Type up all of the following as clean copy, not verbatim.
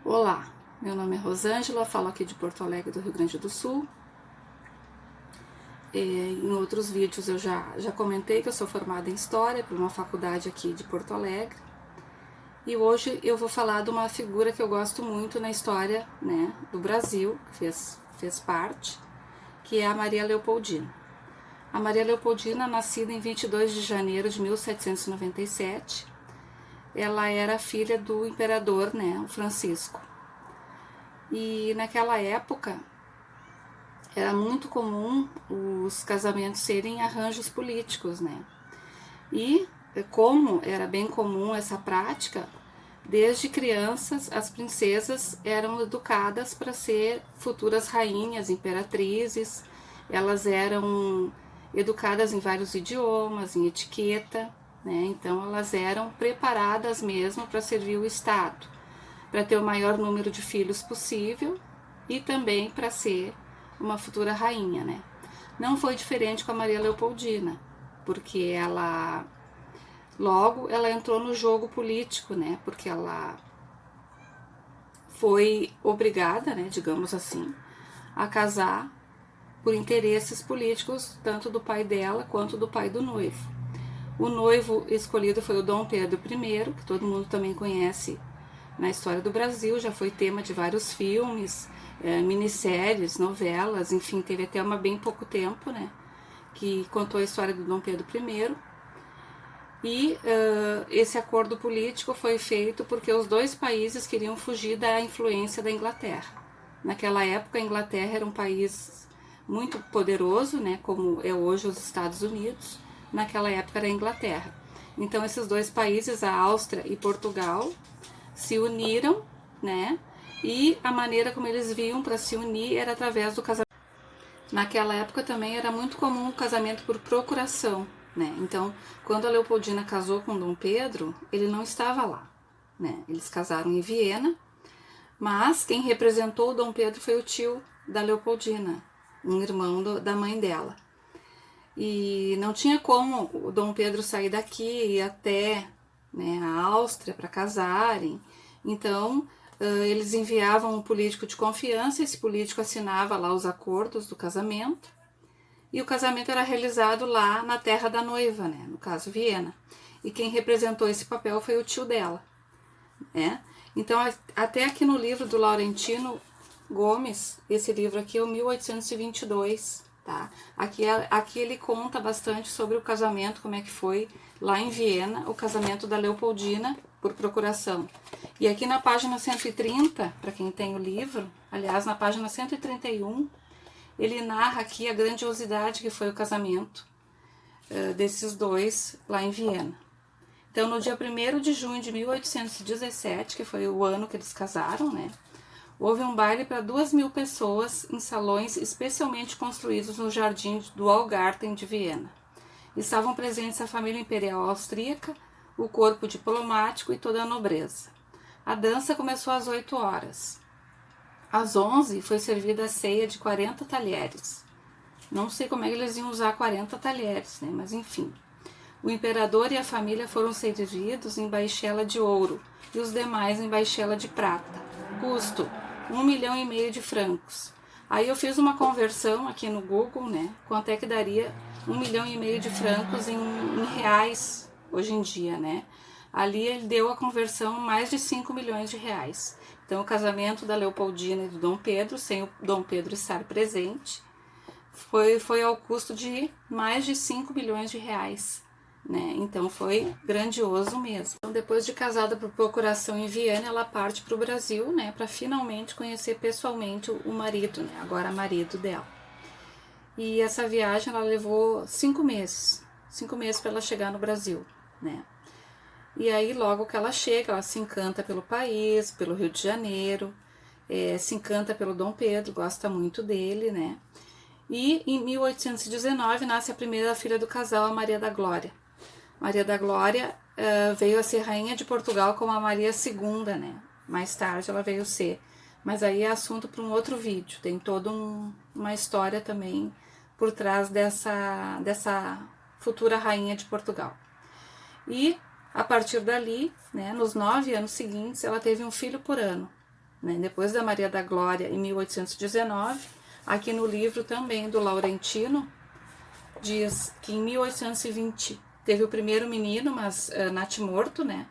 Olá, meu nome é Rosângela, falo aqui de Porto Alegre, do Rio Grande do Sul. Em outros vídeos eu já comentei que eu sou formada em História por uma faculdade aqui de Porto Alegre. E hoje eu vou falar de uma figura que eu gosto muito na história, né, do Brasil, que fez parte, que é a Maria Leopoldina. A Maria Leopoldina, nascida em 22 de janeiro de 1797, ela era filha do imperador, né, o Francisco. E naquela época era muito comum os casamentos serem arranjos políticos, né? E como era bem comum essa prática, desde crianças as princesas eram educadas para ser futuras rainhas, imperatrizes. Elas eram educadas em vários idiomas, em etiqueta, né? Então elas eram preparadas mesmo para servir o Estado, para ter o maior número de filhos possível e também para ser uma futura rainha, né? Não foi diferente com a Maria Leopoldina, porque logo ela entrou no jogo político, né? Porque ela foi obrigada, né, digamos assim, a casar por interesses políticos, tanto do pai dela quanto do pai do noivo. O noivo escolhido foi o Dom Pedro I, que todo mundo também conhece na história do Brasil, já foi tema de vários filmes, minisséries, novelas, enfim, teve até uma bem pouco tempo, né, que contou a história do Dom Pedro I. E esse acordo político foi feito porque os dois países queriam fugir da influência da Inglaterra. Naquela época, a Inglaterra era um país muito poderoso, né, como é hoje os Estados Unidos. Naquela época era a Inglaterra. Então, esses dois países, a Áustria e Portugal, se uniram, né? E a maneira como eles viam para se unir era através do casamento. Naquela época também era muito comum o casamento por procuração, né? Então, quando a Leopoldina casou com Dom Pedro, ele não estava lá, né? Eles casaram em Viena, mas quem representou o Dom Pedro foi o tio da Leopoldina, um irmão da mãe dela. E não tinha como o Dom Pedro sair daqui e ir até, né, a Áustria para casarem. Então, eles enviavam um político de confiança, esse político assinava lá os acordos do casamento, e o casamento era realizado lá na terra da noiva, né, no caso Viena. E quem representou esse papel foi o tio dela, né? Então, até aqui no livro do Laurentino Gomes, esse livro aqui é o 1822, tá? Aqui ele conta bastante sobre o casamento, como é que foi lá em Viena, o casamento da Leopoldina por procuração. E aqui na página 130, para quem tem o livro, aliás, na página 131, ele narra aqui a grandiosidade que foi o casamento desses dois lá em Viena. Então, no dia 1º de junho de 1817, que foi o ano que eles casaram, né, houve um baile para 2.000 pessoas em salões especialmente construídos no jardim do Augarten de Viena. Estavam presentes a família imperial austríaca, o corpo diplomático e toda a nobreza. A dança começou às 8 horas. Às 11 foi servida a ceia de 40 talheres. Não sei como é que eles iam usar 40 talheres, né, mas enfim. O imperador e a família foram servidos em baixela de ouro e os demais em baixela de prata. Custo 1,5 milhão de francos. Aí eu fiz uma conversão aqui no Google, né? Quanto é que daria 1,5 milhão de francos em reais hoje em dia, né? Ali ele deu a conversão mais de 5 milhões de reais. Então o casamento da Leopoldina e do Dom Pedro, sem o Dom Pedro estar presente, foi ao custo de mais de 5 milhões de reais. Né? Então foi grandioso mesmo. Então, depois de casada por procuração em Viena, ela parte para o Brasil, né, para finalmente conhecer pessoalmente o marido, né, agora marido dela. E essa viagem ela levou 5 meses, 5 meses para ela chegar no Brasil, né? E aí logo que ela chega, ela se encanta pelo país, pelo Rio de Janeiro, se encanta pelo Dom Pedro, gosta muito dele, né? E em 1819 nasce a primeira filha do casal, a Maria da Glória. Maria da Glória veio a ser rainha de Portugal como a Maria II, né? Mais tarde ela veio ser. Mas aí é assunto para um outro vídeo. Tem toda uma história também por trás dessa futura rainha de Portugal. E a partir dali, né, nos 9 anos seguintes, ela teve um filho por ano. né, depois da Maria da Glória, em 1819. Aqui no livro também do Laurentino, diz que em 1820 teve o primeiro menino, mas natimorto, né?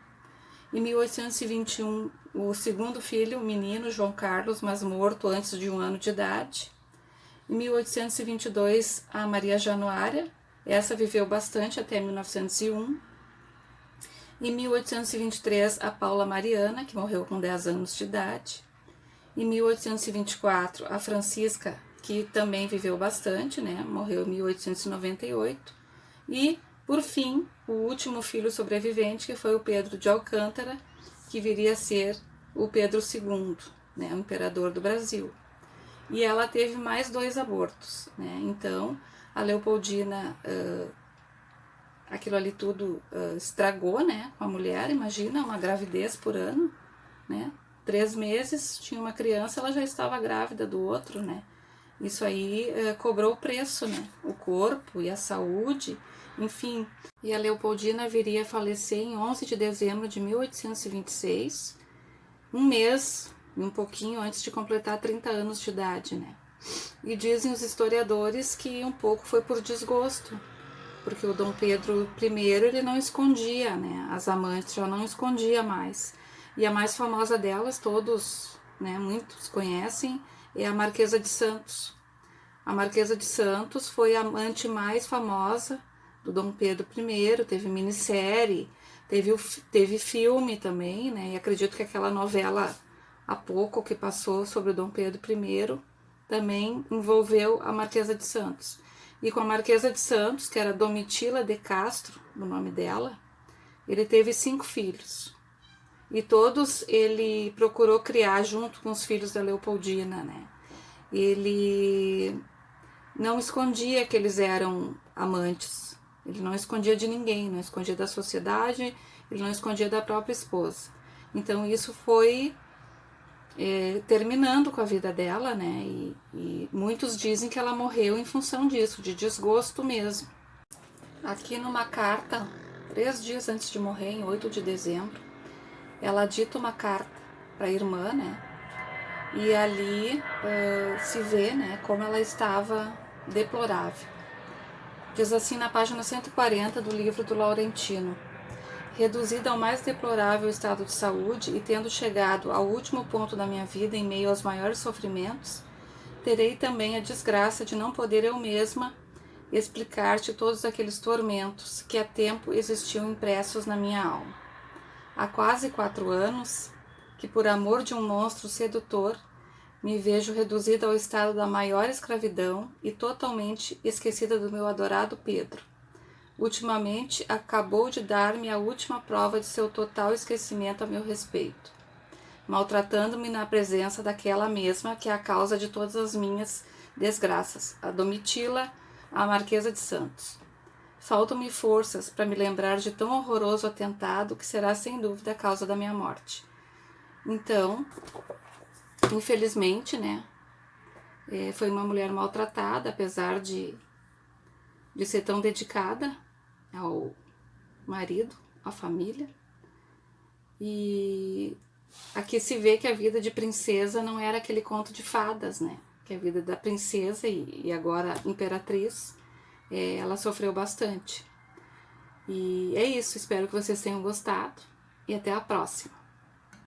Em 1821, o segundo filho, o menino João Carlos, mas morto antes de 1 ano de idade. Em 1822, a Maria Januária, essa viveu bastante até 1901. Em 1823, a Paula Mariana, que morreu com 10 anos de idade. Em 1824, a Francisca, que também viveu bastante, né? Morreu em 1898. E, por fim, o último filho sobrevivente, que foi o Pedro de Alcântara, que viria a ser o Pedro II, né? O imperador do Brasil. E ela teve mais 2 abortos, né? Então, a Leopoldina, aquilo ali tudo estragou, né? Com a mulher, imagina, uma gravidez por ano, né? 3 meses, tinha uma criança, ela já estava grávida do outro, né? Isso aí cobrou o preço, né? O corpo e a saúde, enfim. E a Leopoldina viria a falecer em 11 de dezembro de 1826, um mês e um pouquinho antes de completar 30 anos de idade, né? E dizem os historiadores que um pouco foi por desgosto, porque o Dom Pedro I, ele não escondia, né? As amantes já não escondia mais. E a mais famosa delas, todos, né, muitos conhecem, é a Marquesa de Santos. A Marquesa de Santos foi a amante mais famosa do Dom Pedro I, teve minissérie, teve filme também, né? E acredito que aquela novela há pouco que passou sobre o Dom Pedro I também envolveu a Marquesa de Santos. E com a Marquesa de Santos, que era Domitila de Castro, o nome dela, ele teve 5 filhos. E todos ele procurou criar junto com os filhos da Leopoldina, né? Ele não escondia que eles eram amantes. Ele não escondia de ninguém, não escondia da sociedade, ele não escondia da própria esposa. Então isso foi terminando com a vida dela, né? E muitos dizem que ela morreu em função disso, de desgosto mesmo. Aqui numa carta, 3 dias antes de morrer, em 8 de dezembro, ela dita uma carta para a irmã, né? E ali se vê, né, como ela estava deplorável. Diz assim na página 140 do livro do Laurentino: reduzida ao mais deplorável estado de saúde e tendo chegado ao último ponto da minha vida em meio aos maiores sofrimentos, terei também a desgraça de não poder eu mesma explicar-te todos aqueles tormentos que há tempo existiam impressos na minha alma. Há quase 4 anos que, por amor de um monstro sedutor, me vejo reduzida ao estado da maior escravidão e totalmente esquecida do meu adorado Pedro. Ultimamente, acabou de dar-me a última prova de seu total esquecimento a meu respeito, maltratando-me na presença daquela mesma que é a causa de todas as minhas desgraças, a Domitila, a Marquesa de Santos. Faltam-me forças para me lembrar de tão horroroso atentado que será sem dúvida a causa da minha morte. Então, infelizmente, né, foi uma mulher maltratada, apesar de ser tão dedicada ao marido, à família. E aqui se vê que a vida de princesa não era aquele conto de fadas, né? Que a vida da princesa e agora imperatriz, ela sofreu bastante. E é isso, espero que vocês tenham gostado e até a próxima.